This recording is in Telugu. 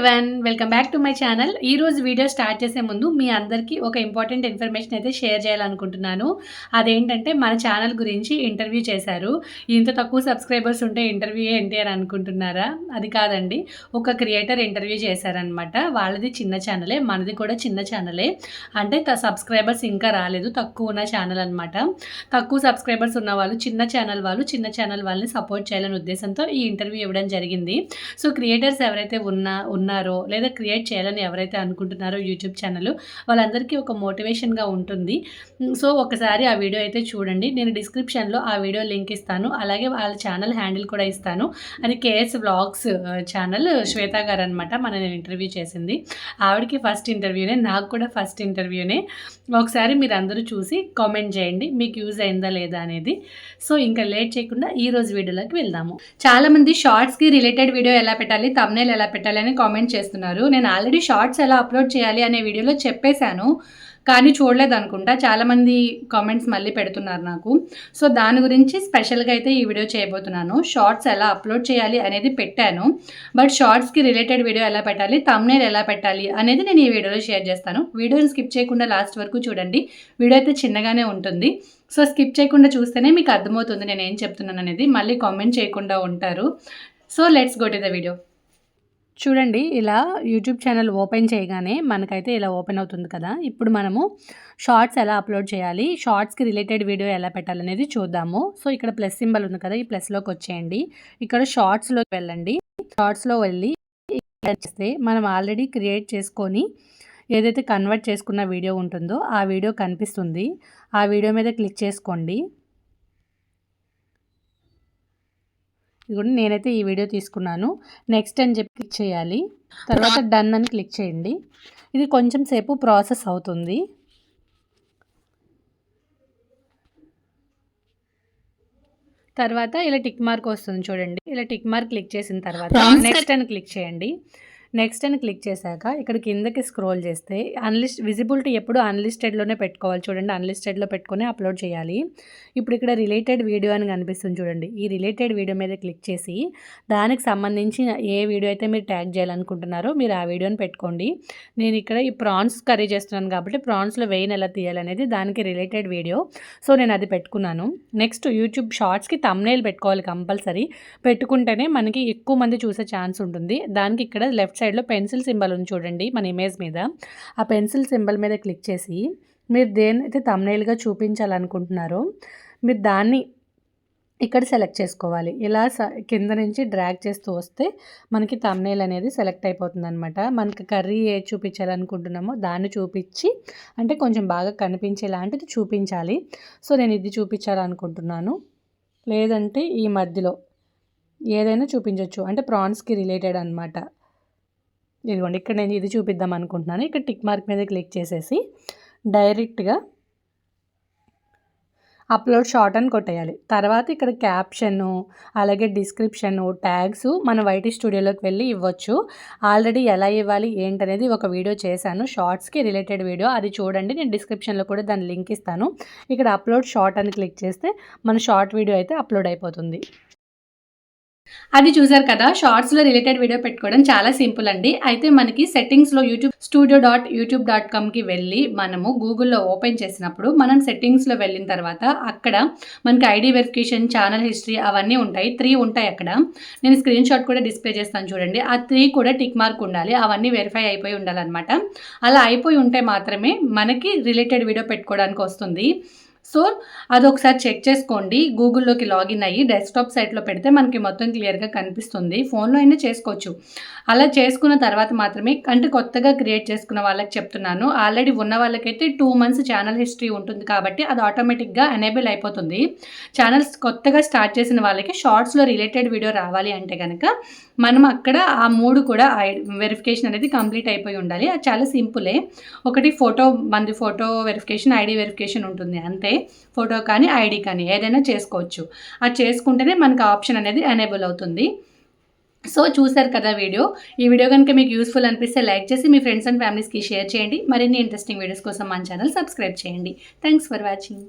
Everyone, welcome back to my channel. ఈ రోజు వీడియో స్టార్ట్ చేసే ముందు మీ అందరికీ ఒక ఇంపార్టెంట్ ఇన్ఫర్మేషన్ అయితే షేర్ చేయాలనుకుంటున్నాను. అదేంటంటే మన ఛానల్ గురించి ఇంటర్వ్యూ చేశారు. ఇంత తక్కువ సబ్స్క్రైబర్స్ ఉంటే ఇంటర్వ్యూ ఏంటి అని అనుకుంటున్నారా? అది కాదండి, ఒక క్రియేటర్ ఇంటర్వ్యూ చేశారనమాట. వాళ్ళది చిన్న ఛానలే, మనది కూడా చిన్న ఛానలే. అంటే సబ్స్క్రైబర్స్ ఇంకా రాలేదు, తక్కువ ఉన్న ఛానల్ అనమాట. తక్కువ సబ్స్క్రైబర్స్ ఉన్న వాళ్ళు చిన్న ఛానల్ వాళ్ళని సపోర్ట్ చేయాలనే ఉద్దేశంతో ఈ ఇంటర్వ్యూ ఇవ్వడం జరిగింది. సో క్రియేటర్స్ ఎవరైతే ఉన్నారో లేదా క్రియేట్ చేయాలని ఎవరైతే అనుకుంటున్నారో యూట్యూబ్ ఛానల్, వాళ్ళందరికీ ఒక మోటివేషన్గా ఉంటుంది. సో ఒకసారి ఆ వీడియో అయితే చూడండి. నేను డిస్క్రిప్షన్లో ఆ వీడియో లింక్ ఇస్తాను, అలాగే వాళ్ళ ఛానల్ హ్యాండిల్ కూడా ఇస్తాను. అది కేఎస్ వ్లాగ్స్ ఛానల్. శ్వేత గారు అనమాట నేను ఇంటర్వ్యూ చేసింది. ఆవిడకి ఫస్ట్ ఇంటర్వ్యూనే, నాకు కూడా ఫస్ట్ ఇంటర్వ్యూనే. ఒకసారి మీరు అందరూ చూసి కామెంట్ చేయండి మీకు యూజ్ అయిందా లేదా అనేది. సో ఇంకా లేట్ చేయకుండా ఈరోజు వీడియోలోకి వెళ్దాము. చాలామంది షార్ట్స్కి రిలేటెడ్ వీడియో ఎలా పెట్టాలి, థంబ్నెయిల్ ఎలా పెట్టాలి అని కామెంట్ చేస్తున్నారు. నేను ఆల్రెడీ షార్ట్స్ ఎలా అప్లోడ్ చేయాలి అనే వీడియోలో చెప్పేశాను, కానీ చూడలేదు అనుకుంటా. చాలామంది కామెంట్స్ మళ్ళీ పెడుతున్నారు నాకు. సో దాని గురించి స్పెషల్గా అయితే ఈ వీడియో చేయబోతున్నాను. షార్ట్స్ ఎలా అప్లోడ్ చేయాలి అనేది పెట్టాను, బట్ షార్ట్స్కి రిలేటెడ్ వీడియో ఎలా పెట్టాలి, థంబ్నెయిల్ ఎలా పెట్టాలి అనేది నేను ఈ వీడియోలో షేర్ చేస్తాను. వీడియోని స్కిప్ చేయకుండా లాస్ట్ వరకు చూడండి. వీడియో అయితే చిన్నగానే ఉంటుంది. సో స్కిప్ చేయకుండా చూస్తేనే మీకు అర్థమవుతుంది నేను ఏం చెప్తున్నాను అనేది. మళ్ళీ కామెంట్ చేయకుండా ఉంటారు. So let's go to the video. చూడండి, ఇలా యూట్యూబ్ ఛానల్ ఓపెన్ చేయగానే మనకైతే ఇలా ఓపెన్ అవుతుంది కదా. ఇప్పుడు మనము షార్ట్స్ ఎలా అప్లోడ్ చేయాలి, షార్ట్స్కి రిలేటెడ్ వీడియో ఎలా పెట్టాలనేది చూద్దాము. సో ఇక్కడ ప్లస్ సింబల్ ఉంది కదా, ఈ ప్లస్లోకి వచ్చేయండి. ఇక్కడ షార్ట్స్లోకి వెళ్ళండి. షార్ట్స్లో వెళ్ళి చేస్తే మనం ఆల్రెడీ క్రియేట్ చేసుకొని ఏదైతే కన్వర్ట్ చేసుకున్న వీడియో ఉంటుందో ఆ వీడియో కనిపిస్తుంది. ఆ వీడియో మీద క్లిక్ చేసుకోండి. ఇదిగోండి, నేనైతే ఈ వీడియో తీసుకున్నాను. నెక్స్ట్ అని చెప్పి క్లిక్ చేయాలి. తర్వాత డన్ అని క్లిక్ చేయండి. ఇది కొంచెం సేపు ప్రాసెస్ అవుతుంది. తర్వాత ఇలా టిక్ మార్క్ వస్తుంది చూడండి. ఇలా టిక్ మార్క్ క్లిక్ చేసిన తర్వాత నెక్స్ట్ అని క్లిక్ చేయండి. నెక్స్ట్ అని క్లిక్ చేశాక ఇక్కడ కిందకి స్క్రోల్ చేస్తే విజిబిలిటీ ఎప్పుడు అన్లిస్టెడ్లోనే పెట్టుకోవాలి. చూడండి, అన్లిస్టెడ్లో పెట్టుకొని అప్లోడ్ చేయాలి. ఇప్పుడు ఇక్కడ రిలేటెడ్ వీడియో అని కనిపిస్తుంది చూడండి. ఈ రిలేటెడ్ వీడియో మీద క్లిక్ చేసి దానికి సంబంధించిన ఏ వీడియో అయితే మీరు ట్యాగ్ చేయాలనుకుంటున్నారో మీరు ఆ వీడియోని పెట్టుకోండి. నేను ఇక్కడ ఈ ప్రాన్స్ కర్రీ చేస్తున్నాను కాబట్టి ప్రాన్స్లో వెయిన్ ఎలా తీయాలనేది దానికి రిలేటెడ్ వీడియో. సో నేను అది పెట్టుకున్నాను. నెక్స్ట్ యూట్యూబ్ షార్ట్స్కి థంబ్నెయిల్ పెట్టుకోవాలి కంపల్సరీ. పెట్టుకుంటేనే మనకి ఎక్కువ మంది చూసే ఛాన్స్ ఉంటుంది. దానికి ఇక్కడ లెఫ్ట్ సైడ్లో పెన్సిల్ సింబల్ ఉంది చూడండి మన ఇమేజ్ మీద. ఆ పెన్సిల్ సింబల్ మీద క్లిక్ చేసి మీరు దేన్నైతే థంబ్నెయిల్గా చూపించాలనుకుంటున్నారో మీరు దాన్ని ఇక్కడ సెలెక్ట్ చేసుకోవాలి. ఇలా కింద నుంచి డ్రాగ్ చేస్తూ వస్తే మనకి థంబ్నెయిల్ అనేది సెలెక్ట్ అయిపోతుంది అనమాట. మనకి కర్రీ ఏది చూపించాలనుకుంటున్నామో దాన్ని చూపించి, అంటే కొంచెం బాగా కనిపించేలాంటిది చూపించాలి. సో నేను ఇది చూపించాలనుకుంటున్నాను, లేదంటే ఈ మధ్యలో ఏదైనా చూపించవచ్చు, అంటే ప్రాన్స్కి రిలేటెడ్ అనమాట. ఇదిగోండి, ఇక్కడ నేను ఇది చూపిద్దాం అనుకుంటున్నాను. ఇక్కడ టిక్ మార్క్ మీద క్లిక్ చేసేసి డైరెక్ట్గా అప్లోడ్ షార్ట్ అని కొట్టేయాలి. తర్వాత ఇక్కడ క్యాప్షను, అలాగే డిస్క్రిప్షను, ట్యాగ్స్ మన వైటీ స్టూడియోలోకి వెళ్ళి ఇవ్వచ్చు. ఆల్రెడీ ఎలా ఇవ్వాలి ఏంటనేది ఒక వీడియో చేశాను, షార్ట్స్కి రిలేటెడ్ వీడియో. అది చూడండి, నేను డిస్క్రిప్షన్లో కూడా దాని లింక్ ఇస్తాను. ఇక్కడ అప్లోడ్ షార్ట్ అని క్లిక్ చేస్తే మన షార్ట్ వీడియో అయితే అప్లోడ్ అయిపోతుంది. అది చూసారు కదా, షార్ట్స్లో రిలేటెడ్ వీడియో పెట్టుకోవడం చాలా సింపుల్ అండి. అయితే మనకి సెట్టింగ్స్లో youtube.com.కి వెళ్ళి మనము గూగుల్లో ఓపెన్ చేసినప్పుడు మనం సెట్టింగ్స్లో వెళ్ళిన తర్వాత అక్కడ మనకి ఐడి వెరిఫికేషన్, ఛానల్ హిస్టరీ అవన్నీ ఉంటాయి. 3 ఉంటాయి అక్కడ. నేను స్క్రీన్ షాట్ కూడా డిస్ప్లే చేస్తాను చూడండి. ఆ 3 కూడా టిక్ మార్క్ ఉండాలి, అవన్నీ వెరిఫై అయిపోయి ఉండాలన్నమాట. అలా అయిపోయి ఉంటే మాత్రమే మనకి రిలేటెడ్ వీడియో పెట్టుకోవడానికి వస్తుంది. సో అది ఒకసారి చెక్ చేసుకోండి. గూగుల్లోకి లాగిన్ అయ్యి డెస్క్టాప్ సైట్లో పెడితే మనకి మొత్తం క్లియర్గా కనిపిస్తుంది. ఫోన్లో అయినా చేసుకోవచ్చు. అలా చేసుకున్న తర్వాత మాత్రమే, అంటే కొత్తగా క్రియేట్ చేసుకున్న వాళ్ళకి చెప్తున్నాను. ఆల్రెడీ ఉన్న వాళ్ళకైతే 2 months ఛానల్ హిస్టరీ ఉంటుంది కాబట్టి అది ఆటోమేటిక్గా ఎనేబుల్ అయిపోతుంది. ఛానల్స్ కొత్తగా స్టార్ట్ చేసిన వాళ్ళకి షార్ట్స్లో రిలేటెడ్ వీడియో రావాలి అంటే కనుక మనం అక్కడ ఆ 3 కూడా వెరిఫికేషన్ అనేది కంప్లీట్ అయిపోయి ఉండాలి. అది చాలా సింపులే. ఒకటి మనది ఫోటో వెరిఫికేషన్, ఐడి వెరిఫికేషన్ ఉంటుంది అంతే. ఫోటో కానీ ఐడి కానీ ఏదైనా చేసుకోవచ్చు. అది చేసుకుంటేనే మనకు ఆప్షన్ అనేది ఎనేబుల్ అవుతుంది. సో చూసారు కదా వీడియో. ఈ వీడియో కనుక మీకు యూస్ఫుల్ అనిపిస్తే లైక్ చేసి మీ ఫ్రెండ్స్ అండ్ ఫ్యామిలీస్కి షేర్ చేయండి. మరిన్ని ఇంట్రెస్టింగ్ వీడియోస్ కోసం మన ఛానల్ సబ్స్క్రైబ్ చేయండి. Thanks for watching.